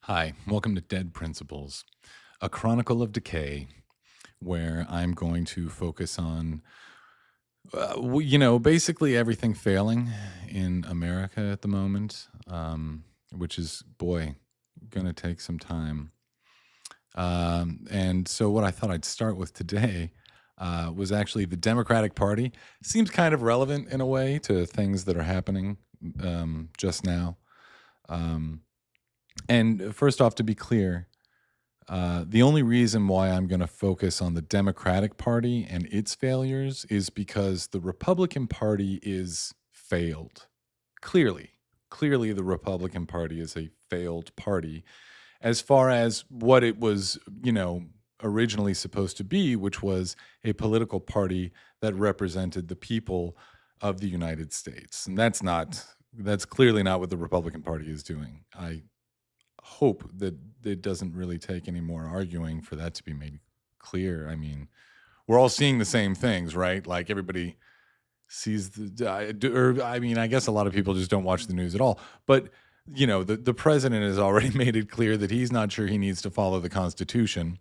Hi, welcome to Dead Principles, a chronicle of decay where I'm going to focus on, basically everything failing in America at the moment, which is, boy, going to take some time. And so, what I thought I'd start with today was actually the Democratic Party. Seems kind of relevant in a way to things that are happening just now. Um, and first off, to be clear, the only reason why I'm going to focus on the Democratic Party and its failures is because the Republican Party is failed. Clearly, clearly, the Republican Party is a failed party as far as what it was, originally supposed to be, which was a political party that represented the people of the United States. And that's clearly not what the Republican Party is doing. I hope that it doesn't really take any more arguing for that to be made clear. I mean, we're all seeing the same things, right? Like everybody sees or I mean, I guess a lot of people just don't watch the news at all. But the president has already made it clear that he's not sure he needs to follow the Constitution,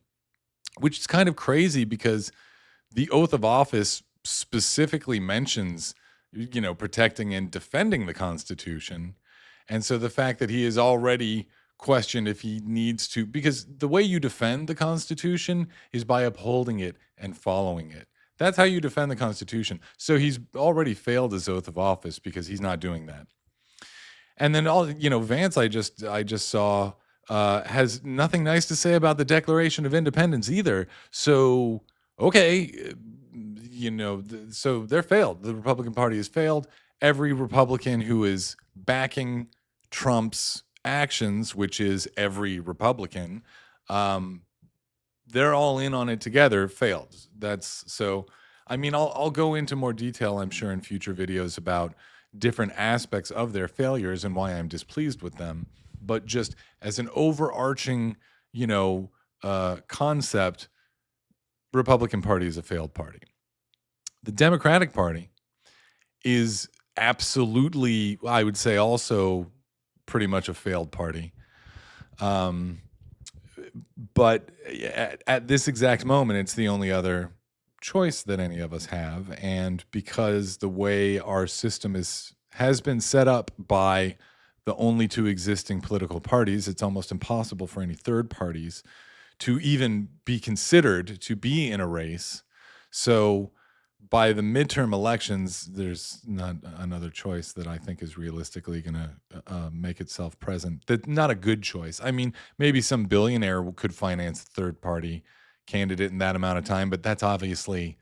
which is kind of crazy because the oath of office specifically mentions, protecting and defending the Constitution. And so the fact that he is already questioned if he needs to, because the way you defend the Constitution is by upholding it and following it. That's how you defend the Constitution. So he's already failed his oath of office because he's not doing that. And then Vance, I just saw has nothing nice to say about the Declaration of Independence either. So okay, so they're failed. The Republican Party has failed. Every Republican who is backing Trump's actions, which is every Republican, um, they're all in on it together, failed. That's so. I mean, I'll go into more detail, I'm sure, in future videos about different aspects of their failures and why I'm displeased with them. But just as an overarching, concept, Republican Party is a failed party. The Democratic Party is absolutely, I would say, also pretty much a failed party. Um, but at this exact moment, it's the only other choice that any of us have. And because the way our system has been set up by the only two existing political parties, it's almost impossible for any third parties to even be considered to be in a race. So by the midterm elections, there's not another choice that I think is realistically going to make itself present. That not a good choice. I mean, maybe some billionaire could finance a third party candidate in that amount of time, but that's obviously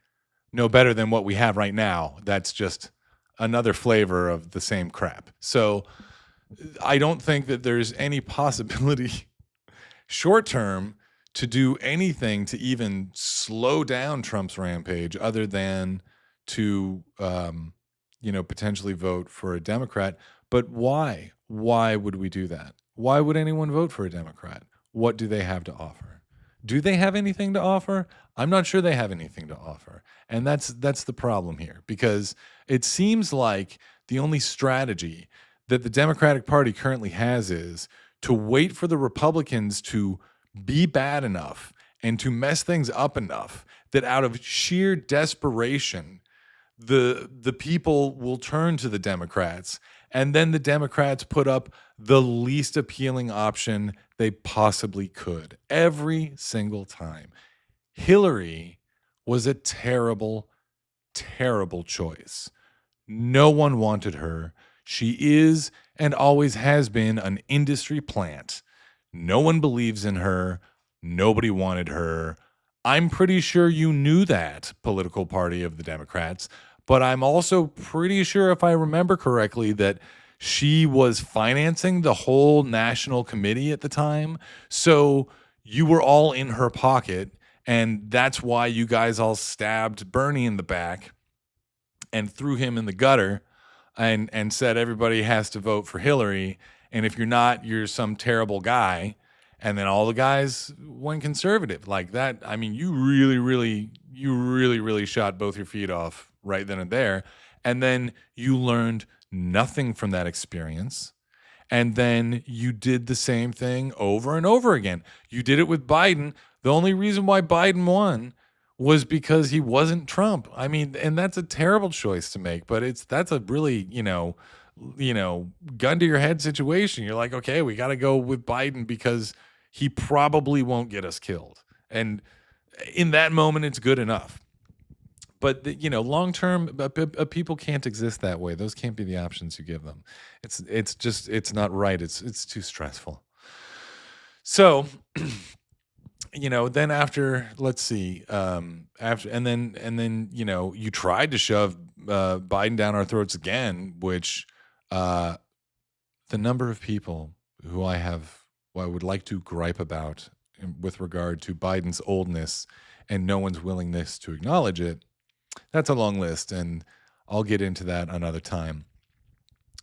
no better than what we have right now. That's just another flavor of the same crap. So I don't think that there's any possibility short term to do anything to even slow down Trump's rampage other than to, potentially vote for a Democrat. But why? Why would we do that? Why would anyone vote for a Democrat? What do they have to offer? Do they have anything to offer? I'm not sure they have anything to offer. And that's the problem here because it seems like the only strategy that the Democratic Party currently has is to wait for the Republicans to be bad enough and to mess things up enough that out of sheer desperation the people will turn to the Democrats, and then the Democrats put up the least appealing option they possibly could every single time. Hillary was a terrible, terrible choice. No one wanted her. She is and always has been an industry plant. No one believes in her. Nobody wanted her. I'm pretty sure you knew that, political party of the Democrats, but I'm also pretty sure, if I remember correctly, that she was financing the whole national committee at the time. So you were all in her pocket, and that's why you guys all stabbed Bernie in the back and threw him in the gutter and said everybody has to vote for Hillary, and if you're not, you're some terrible guy. And then all the guys went conservative like that. I mean, you really shot both your feet off right then and there. And then you learned nothing from that experience. And then you did the same thing over and over again. You did it with Biden. The only reason why Biden won was because he wasn't Trump. I mean, and that's a terrible choice to make, but that's a really, gun to your head situation. You're like, okay, we got to go with Biden because he probably won't get us killed. And in that moment, it's good enough. But long term, people can't exist that way. Those can't be the options you give them. It's not right. It's too stressful. So, then after, let's see, after and then you tried to shove Biden down our throats again, which the number of people who I would like to gripe about with regard to Biden's oldness and no one's willingness to acknowledge it. That's a long list, and I'll get into that another time.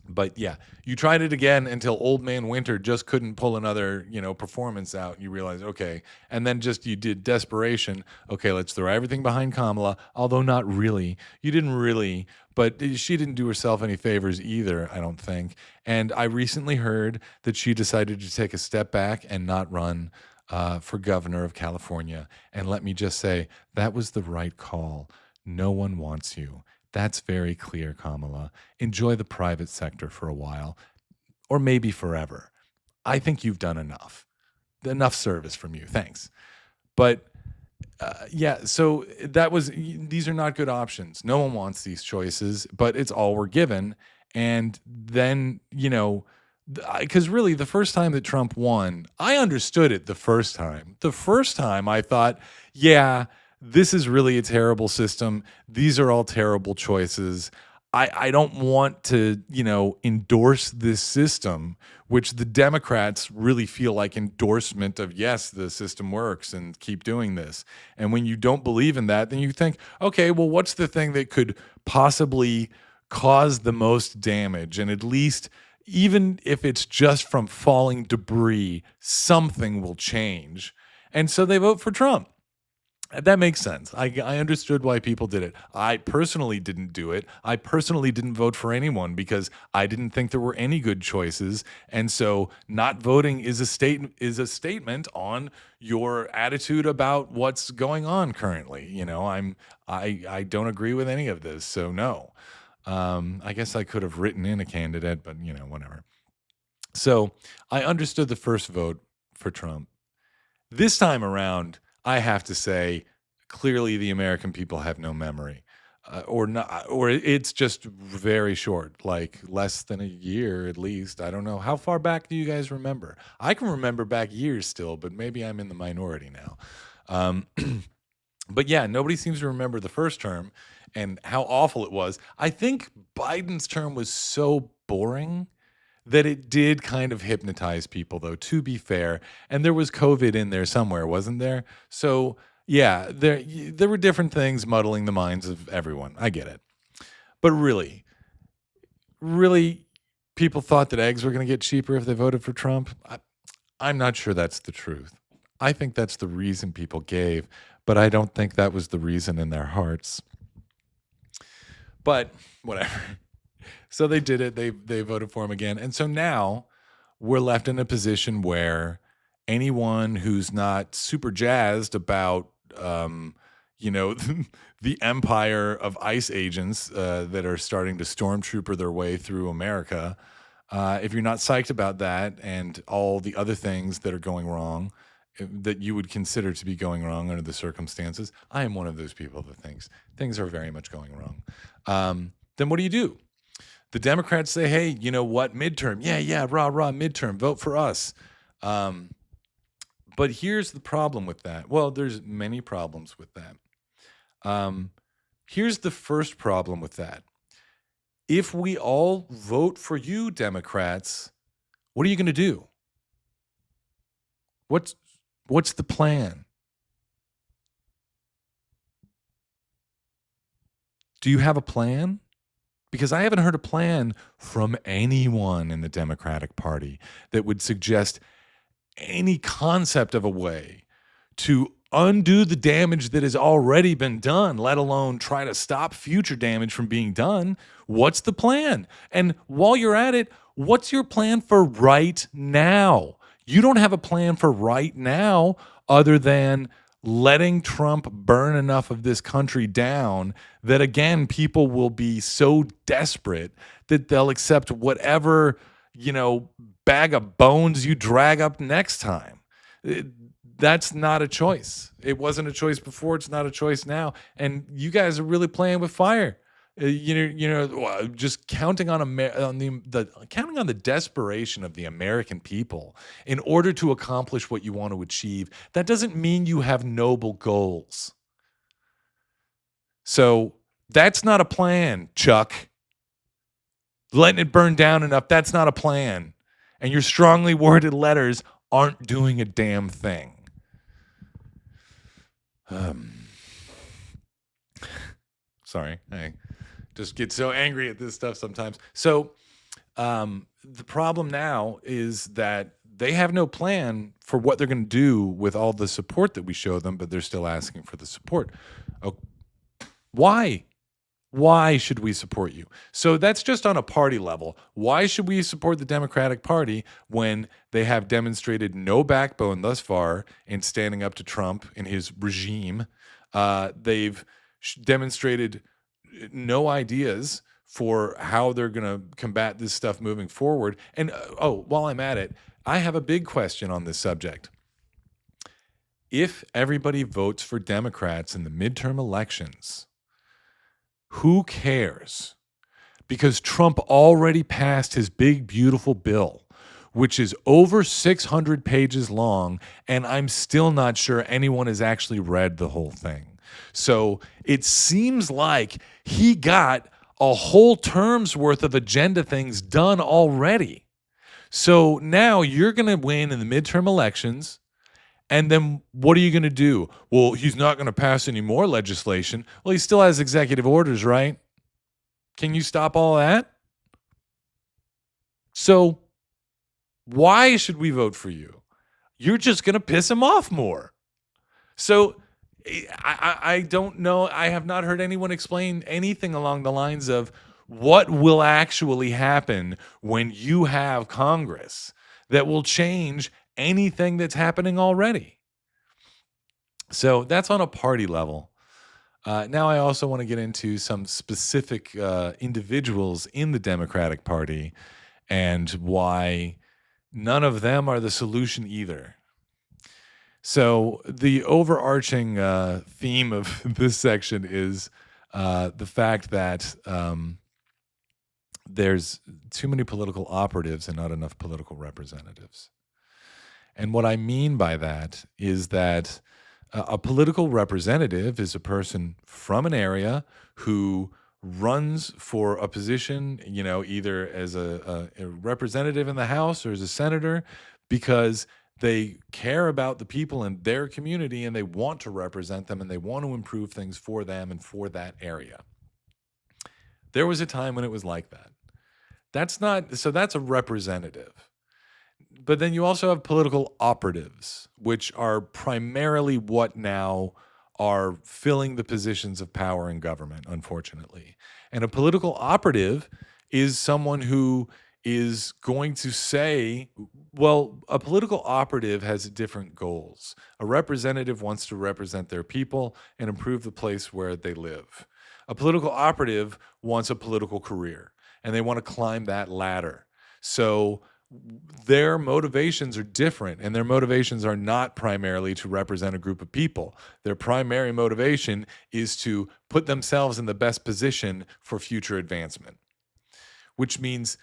But yeah, you tried it again until Old Man Winter just couldn't pull another, performance out. You realize, okay, and then you did desperation. Okay, let's throw everything behind Kamala, although not really. You didn't really, but she didn't do herself any favors either, I don't think. And I recently heard that she decided to take a step back and not run for governor of California. And let me just say, that was the right call. No one wants you. That's very clear, Kamala. Enjoy the private sector for a while, or maybe forever. I think you've done enough. Enough service from you. Thanks. But yeah, so these are not good options. No one wants these choices, but it's all we're given. And then, because really the first time that Trump won, I understood it the first time. The first time I thought, yeah, this is really a terrible system. These are all terrible choices. I don't want to, endorse this system, which the Democrats really feel like endorsement of, yes, the system works and keep doing this. And when you don't believe in that, then you think, okay, well, what's the thing that could possibly cause the most damage? And at least, even if it's just from falling debris, something will change. And so they vote for Trump. That makes sense. I understood why people did it. I personally didn't do it. I personally didn't vote for anyone because I didn't think there were any good choices. And so not voting is a statement on your attitude about what's going on currently. I don't agree with any of this. So no. I guess I could have written in a candidate, but whatever. So I understood the first vote for Trump. This time around, I have to say, clearly the American people have no memory, or not, or it's just very short, like less than a year at least. I don't know. How far back do you guys remember? I can remember back years still, but maybe I'm in the minority now. But yeah, nobody seems to remember the first term and how awful it was. I think Biden's term was so boring that it did kind of hypnotize people, though, to be fair. And there was COVID in there somewhere, wasn't there? So yeah, there were different things muddling the minds of everyone. I get it. But really, people thought that eggs were going to get cheaper if they voted for Trump. I'm not sure that's the truth. I think that's the reason people gave, but I don't think that was the reason in their hearts. But whatever. So they did it. They voted for him again. And so now we're left in a position where anyone who's not super jazzed about, the empire of ICE agents that are starting to stormtrooper their way through America, if you're not psyched about that and all the other things that are going wrong, that you would consider to be going wrong under the circumstances, I am one of those people that thinks things are very much going wrong. Then what do? The Democrats say, hey, you know what? Midterm. Yeah, rah, midterm. Vote for us. But here's the problem with that. Well, there's many problems with that. Here's the first problem with that. If we all vote for you, Democrats, what are you going to do? What's the plan? Do you have a plan? Because I haven't heard a plan from anyone in the Democratic Party that would suggest any concept of a way to undo the damage that has already been done, let alone try to stop future damage from being done. What's the plan? And while you're at it, What's your plan for right now? You don't have a plan for right now other than letting Trump burn enough of this country down that, again, people will be so desperate that they'll accept whatever, you know, bag of bones you drag up next time. It- that's not a choice. It wasn't a choice before. It's not a choice now. And you guys are really playing with fire. Just counting on counting on the desperation of the American people in order to accomplish what you want to achieve. That doesn't mean you have noble goals. So that's not a plan, Chuck. Letting it burn down enough, that's not a plan. And your strongly worded letters aren't doing a damn thing. Sorry, I just get so angry at this stuff sometimes. So the problem now is that they have no plan for what they're going to do with all the support that we show them, but they're still asking for the support. Oh, why? Why should we support you? So that's just on a party level. Why should we support the Democratic Party when they have demonstrated no backbone thus far in standing up to Trump and his regime? They've demonstrated no ideas for how they're going to combat this stuff moving forward. And while I'm at it, I have a big question on this subject. If everybody votes for Democrats in the midterm elections, who cares? Because Trump already passed his big, beautiful bill, which is over 600 pages long, and I'm still not sure anyone has actually read the whole thing. So it seems like he got a whole term's worth of agenda things done already. So now you're going to win in the midterm elections. And then what are you going to do? Well, he's not going to pass any more legislation. Well, he still has executive orders, right? Can you stop all that? So why should we vote for you? You're just going to piss him off more. So I don't know. I have not heard anyone explain anything along the lines of what will actually happen when you have Congress that will change anything that's happening already. So that's on a party level. Now I also want to get into some specific individuals in the Democratic Party and why none of them are the solution either. So the overarching theme of this section is the fact that there's too many political operatives and not enough political representatives. And what I mean by that is that a political representative is a person from an area who runs for a position, either as a representative in the House or as a senator, because they care about the people in their community and they want to represent them and they want to improve things for them and for that area. There was a time when it was like that. That's a representative. But then you also have political operatives, which are primarily what now are filling the positions of power in government, unfortunately. And a political operative is someone who is going to say, well, a political operative has different goals. A representative wants to represent their people and improve the place where they live. A political operative wants a political career and they want to climb that ladder. So their motivations are different, and their motivations are not primarily to represent a group of people. Their primary motivation is to put themselves in the best position for future advancement, which means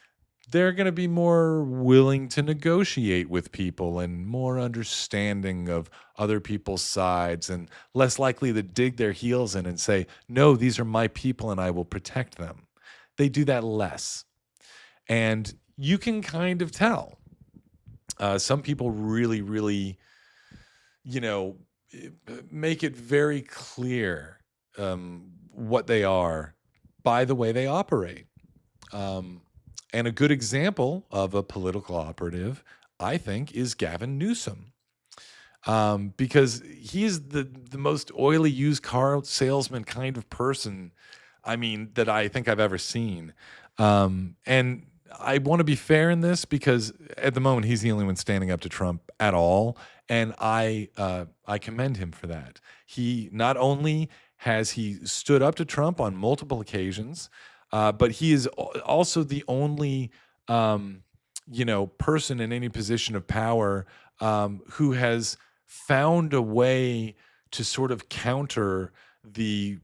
they're going to be more willing to negotiate with people and more understanding of other people's sides and less likely to dig their heels in and say, no, these are my people and I will protect them. They do that less. And you can kind of tell. Some people really, really, make it very clear what they are by the way they operate. And a good example of a political operative, I think, is Gavin Newsom. Because he is the most oily used car salesman kind of person, that I think I've ever seen. And I want to be fair in this because at the moment he's the only one standing up to Trump at all, and I commend him for that. He not only has he stood up to Trump on multiple occasions, but he is also the only person in any position of power who has found a way to sort of counter the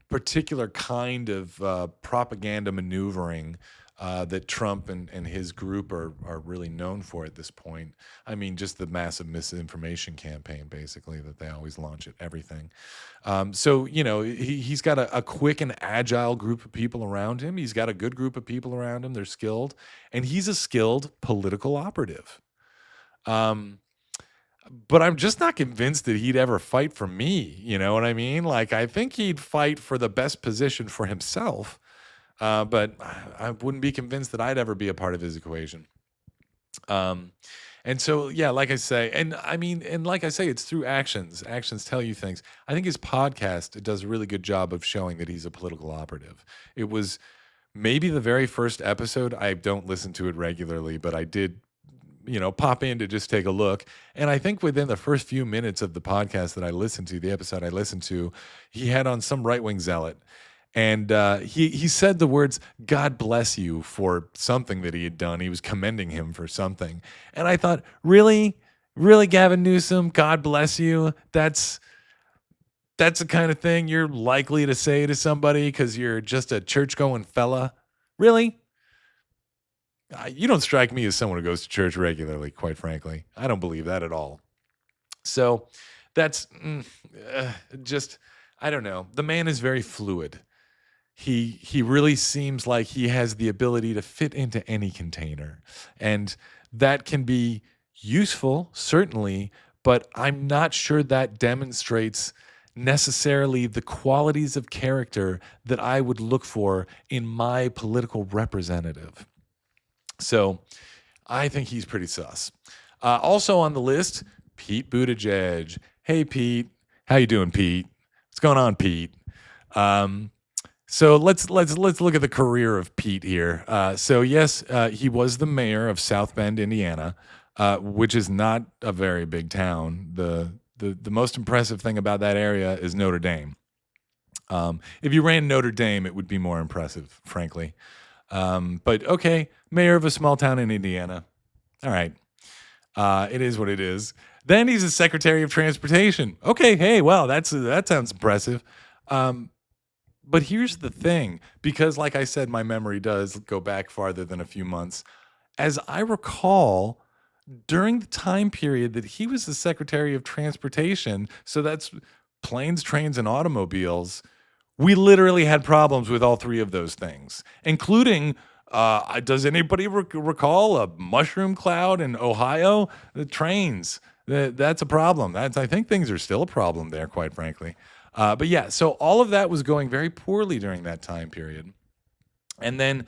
particular kind of propaganda maneuvering that Trump and his group are really known for at this point. I mean, just the massive misinformation campaign, basically, that they always launch at everything. So, he's got a quick and agile group of people around him. He's got a good group of people around him. They're skilled, and he's a skilled political operative. But I'm just not convinced that he'd ever fight for me. You know what I mean? Like, I think he'd fight for the best position for himself. But I wouldn't be convinced that I'd ever be a part of his equation. And so, yeah, like I say, and I mean, and like I say, it's through actions. Actions tell you things. I think his podcast does a really good job of showing that he's a political operative. It was maybe the very first episode. I don't listen to it regularly, but I did pop in to just take a look. And I think within the first few minutes of the podcast that I listened to, the episode I listened to, he had on some right-wing zealot. And he said the words, "God bless you," for something that he had done. He was commending him for something. And I thought, really? Really, Gavin Newsom, God bless you? That's the kind of thing you're likely to say to somebody because you're just a church-going fella? Really? You don't strike me as someone who goes to church regularly, quite frankly. I don't believe that at all. So that's just, I don't know. The man is very fluid. He really seems like he has the ability to fit into any container. And that can be useful, certainly, but I'm not sure that demonstrates necessarily the qualities of character that I would look for in my political representative. So I think he's pretty sus. Also on the list, Pete Buttigieg. Hey, Pete. How you doing, Pete? What's going on, Pete? So let's look at the career of Pete here. So yes, he was the mayor of South Bend, Indiana, which is not a very big town. The most impressive thing about that area is Notre Dame. If you ran Notre Dame, it would be more impressive, frankly. But okay, mayor of a small town in Indiana. All right. It is what it is. Then he's a secretary of transportation. Okay, hey, wow, that sounds impressive. But here's the thing, because like I said, my memory does go back farther than a few months. As I recall, during the time period that he was the Secretary of Transportation, so that's planes, trains, and automobiles, we literally had problems with all three of those things, including, does anybody recall a mushroom cloud in Ohio? The trains, that's a problem. I think things are still a problem there, quite frankly. But yeah, so all of that was going very poorly during that time period. And then,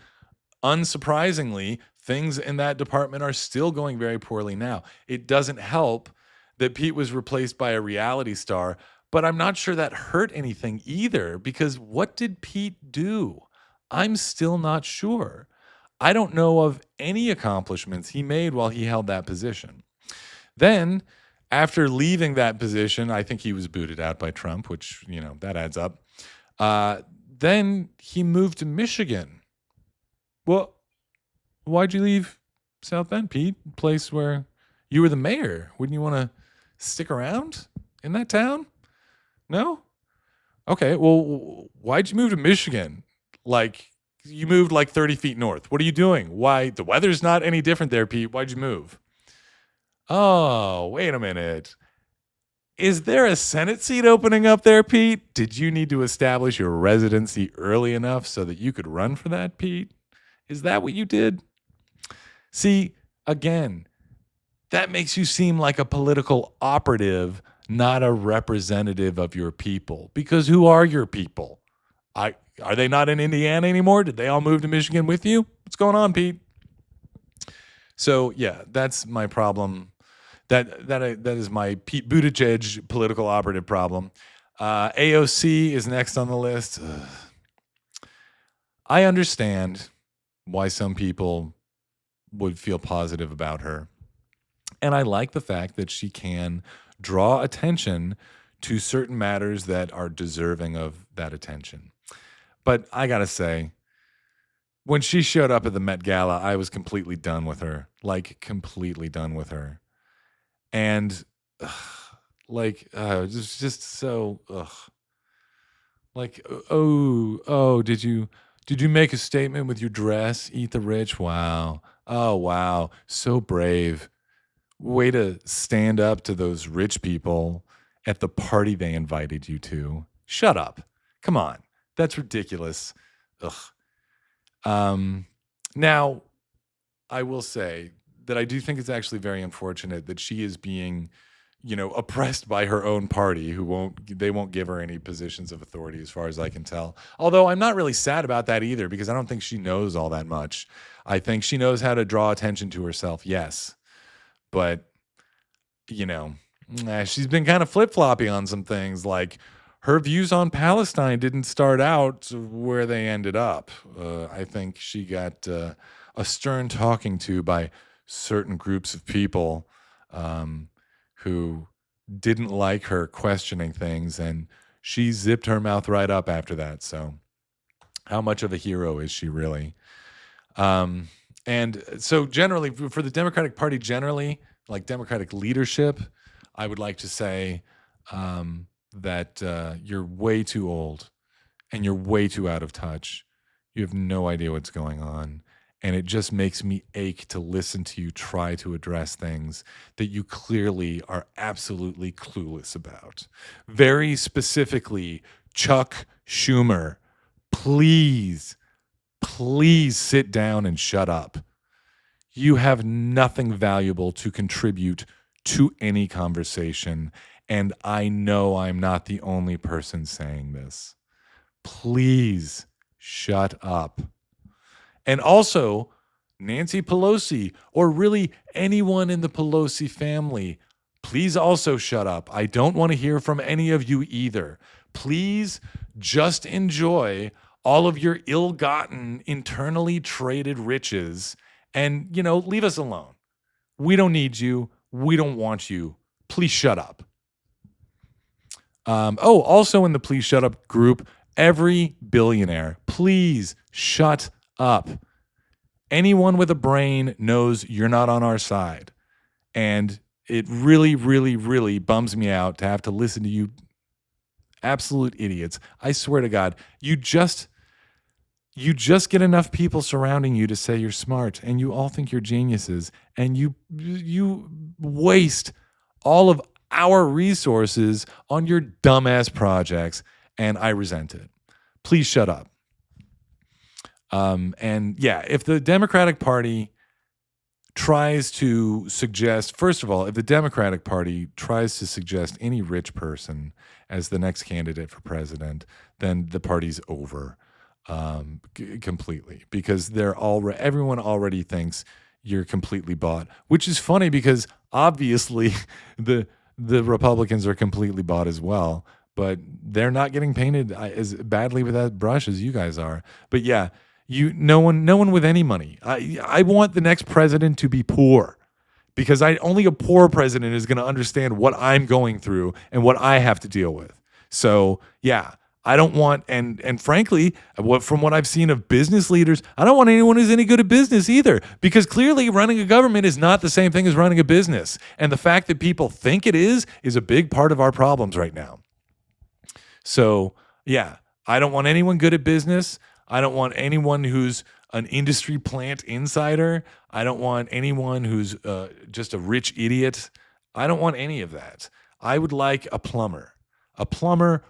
unsurprisingly, things in that department are still going very poorly now. It doesn't help that Pete was replaced by a reality star, but I'm not sure that hurt anything either, because what did Pete do? I'm still not sure. I don't know of any accomplishments he made while he held that position. Then, after leaving that position, I think he was booted out by Trump, which, that adds up. Then he moved to Michigan. Well, why'd you leave South Bend, Pete? Place where you were the mayor. Wouldn't you want to stick around in that town? No? Okay, well, why'd you move to Michigan? Like, you moved like 30 feet north. What are you doing? Why? The weather's not any different there, Pete. Why'd you move? Oh, wait a minute. Is there a Senate seat opening up there, Pete? Did you need to establish your residency early enough so that you could run for that, Pete? Is that what you did? See, again, that makes you seem like a political operative, not a representative of your people. Because who are your people? Are they not in Indiana anymore? Did they all move to Michigan with you? What's going on, Pete? So yeah, that's my problem. That is my Pete Buttigieg political operative problem. AOC is next on the list. I understand why some people would feel positive about her. And I like the fact that she can draw attention to certain matters that are deserving of that attention. But I gotta say, when she showed up at the Met Gala, I was completely done with her. Like, completely done with her. And, ugh, just so, ugh. Like, oh, did you make a statement with your dress? Eat the rich? Wow. Oh, wow. So brave. Way to stand up to those rich people at the party they invited you to. Shut up. Come on. That's ridiculous. Ugh. Now, I will say that I do think it's actually very unfortunate that she is being, oppressed by her own party who won't give her any positions of authority as far as I can tell. Although I'm not really sad about that either because I don't think she knows all that much. I think she knows how to draw attention to herself, yes. But, she's been kind of flip-floppy on some things. Like her views on Palestine didn't start out where they ended up. I think she got a stern talking to by certain groups of people who didn't like her questioning things, and she zipped her mouth right up after that. So how much of a hero is she really? And so generally for the Democratic Party, generally, like Democratic leadership, I would like to say that you're way too old and you're way too out of touch. You have no idea what's going on. And it just makes me ache to listen to you try to address things that you clearly are absolutely clueless about. Very specifically, Chuck Schumer, please sit down and shut up. You have nothing valuable to contribute to any conversation, and I know I'm not the only person saying this. Please shut up. And also, Nancy Pelosi, or really anyone in the Pelosi family, please also shut up. I don't want to hear from any of you either. Please just enjoy all of your ill-gotten, internally traded riches and, leave us alone. We don't need you. We don't want you. Please shut up. Also in the please shut up group, every billionaire, please shut up. Anyone with a brain knows you're not on our side. And it really, really, really bums me out to have to listen to you absolute idiots. I swear to God, you just get enough people surrounding you to say you're smart and you all think you're geniuses and you waste all of our resources on your dumbass projects, and I resent it. Please shut up. And yeah, if the Democratic Party tries to suggest, first of all, if the Democratic Party tries to suggest any rich person as the next candidate for president, then the party's over completely, because everyone already thinks you're completely bought, which is funny because obviously the Republicans are completely bought as well, but they're not getting painted as badly with that brush as you guys are. But yeah, no one with any money. I want the next president to be poor, because only a poor president is going to understand what I'm going through and what I have to deal with. So yeah, I don't want, and frankly, from what I've seen of business leaders, I don't want anyone who's any good at business either, because clearly running a government is not the same thing as running a business. And the fact that people think it is a big part of our problems right now. So yeah, I don't want anyone good at business. I don't want anyone who's an industry plant insider. I don't want anyone who's just a rich idiot. I don't want any of that. I would like a plumber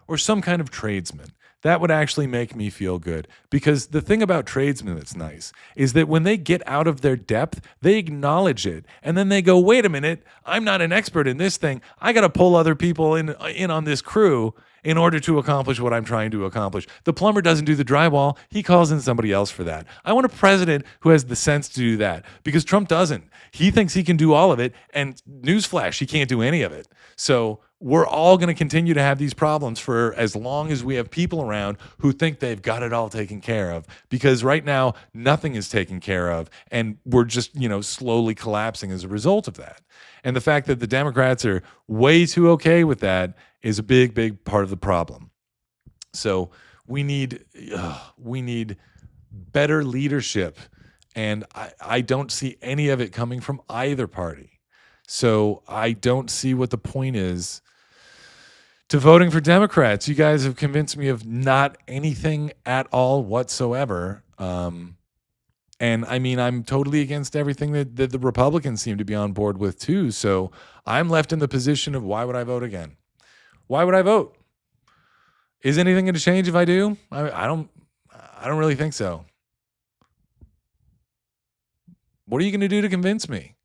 or some kind of tradesman. That would actually make me feel good, because the thing about tradesmen that's nice is that when they get out of their depth, they acknowledge it. And then they go, wait a minute, I'm not an expert in this thing. I got to pull other people in on this crew in order to accomplish what I'm trying to accomplish. The plumber doesn't do the drywall. He calls in somebody else for that. I want a president who has the sense to do that, because Trump doesn't. He thinks he can do all of it, and newsflash, he can't do any of it. So we're all going to continue to have these problems for as long as we have people around who think they've got it all taken care of, because right now nothing is taken care of and we're just, slowly collapsing as a result of that. And the fact that the Democrats are way too okay with that is a big, big part of the problem. So we need we need better leadership, and I don't see any of it coming from either party. So I don't see what the point is to voting for Democrats. You guys have convinced me of not anything at all whatsoever. And I mean, I'm totally against everything that the Republicans seem to be on board with too. So I'm left in the position of, why would I vote again? Why would I vote? Is anything going to change if I do? I don't really think so. What are you going to do to convince me?